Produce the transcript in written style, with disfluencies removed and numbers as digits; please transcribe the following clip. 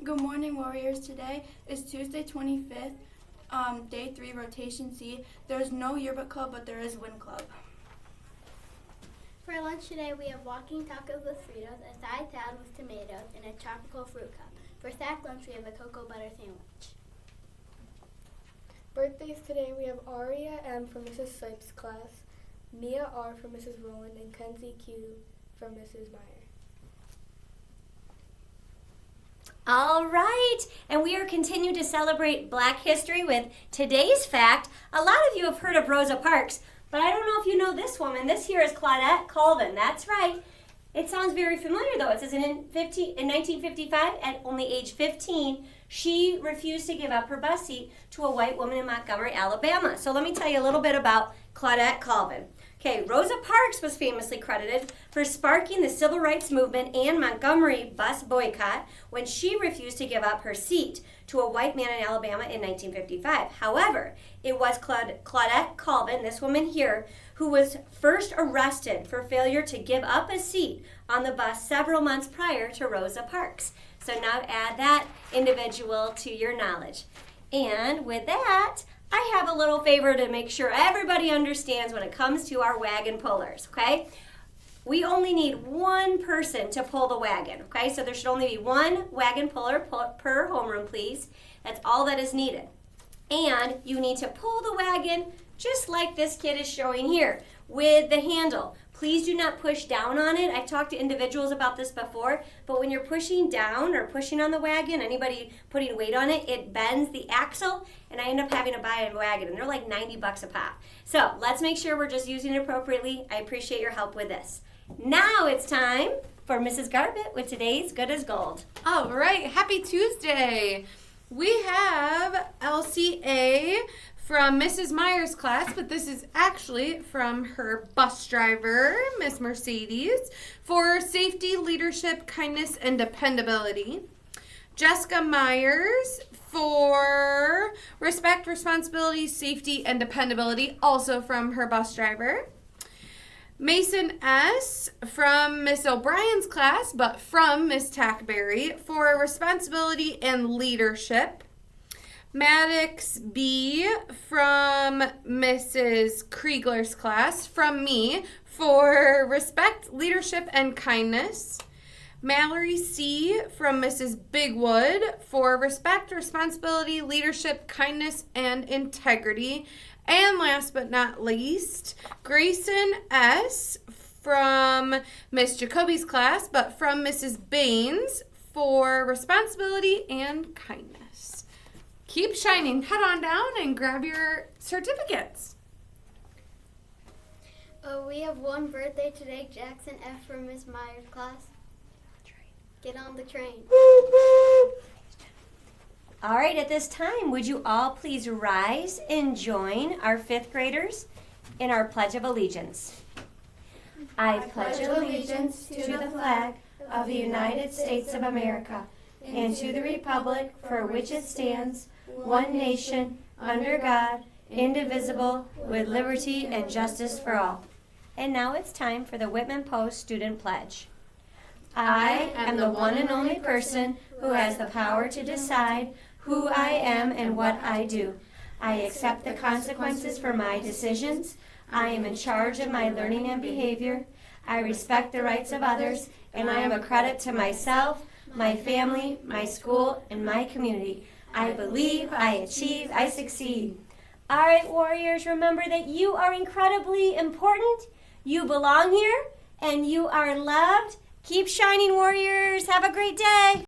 Good morning, Warriors. Today is Tuesday, 25th, day 3, rotation C. There's no yearbook club, but there is wind club. For lunch today, we have walking tacos with Fritos, a side salad with tomatoes, and a tropical fruit cup. For snack lunch, we have a cocoa butter sandwich. Birthdays today, we have Aria M. from Mrs. Sipes' class, Mia R. from Mrs. Rowland, and Kenzie Q. from Mrs. Meyer. All right, and we are continuing to celebrate Black History with today's fact. A lot of you have heard of Rosa Parks, but I don't know if you know this woman. This here is Claudette Colvin. That's right. It sounds very familiar, though. It says in 1955, at only age 15, she refused to give up her bus seat to a white woman in Montgomery, Alabama. So let me tell you a little bit about Claudette Colvin. Okay, Rosa Parks was famously credited for sparking the civil rights movement and Montgomery bus boycott when she refused to give up her seat to a white man in Alabama in 1955. However, it was Claudette Colvin, this woman here, who was first arrested for failure to give up a seat on the bus several months prior to Rosa Parks. So now add that individual to your knowledge. And with that, I have a little favor to make sure everybody understands when it comes to our wagon pullers, okay? We only need one person to pull the wagon, okay? So there should only be one wagon puller per homeroom, please. That's all that is needed. And you need to pull the wagon just like this kid is showing here with the handle. Please do not push down on it. I've talked to individuals about this before, but when you're pushing down or pushing on the wagon, anybody putting weight on it, it bends the axle, and I end up having to buy a wagon, and they're like 90 bucks a pop. So let's make sure we're just using it appropriately. I appreciate your help with this. Now it's time for Mrs. Garbett with today's Good as Gold. All right, happy Tuesday. We have LCA from Mrs. Meyer's class, but this is actually from her bus driver, Miss Mercedes, for safety, leadership, kindness, and dependability. Jessica Myers for respect, responsibility, safety, and dependability, also from her bus driver. Mason S. from Miss O'Brien's class, but from Miss Tackberry, for responsibility and leadership. Maddox B. from Mrs. Kriegler's class, from me, for respect, leadership, and kindness. Mallory C. from Mrs. Bigwood, for respect, responsibility, leadership, kindness, and integrity. And last but not least, Grayson S. from Miss Jacoby's class, but from Mrs. Baines, for responsibility and kindness. Keep shining. Head on down and grab your certificates. We have one birthday today, Jackson F. from Miss Meyer's class. Get on the train. All right, at this time, would you all please rise and join our fifth graders in our Pledge of Allegiance? I pledge allegiance to the flag of the United States of America and to the republic for which it stands, one nation, under God, indivisible, with liberty and justice for all. And now it's time for the Whitman Post Student Pledge. I am the one and only person who has the power to decide who I am and what I do. I accept the consequences for my decisions. I am in charge of my learning and behavior. I respect the rights of others, and I am a credit to myself, my family, my school, and my community. I believe, I achieve, I succeed. All right, Warriors, remember that you are incredibly important. You belong here, and you are loved. Keep shining, Warriors. Have a great day.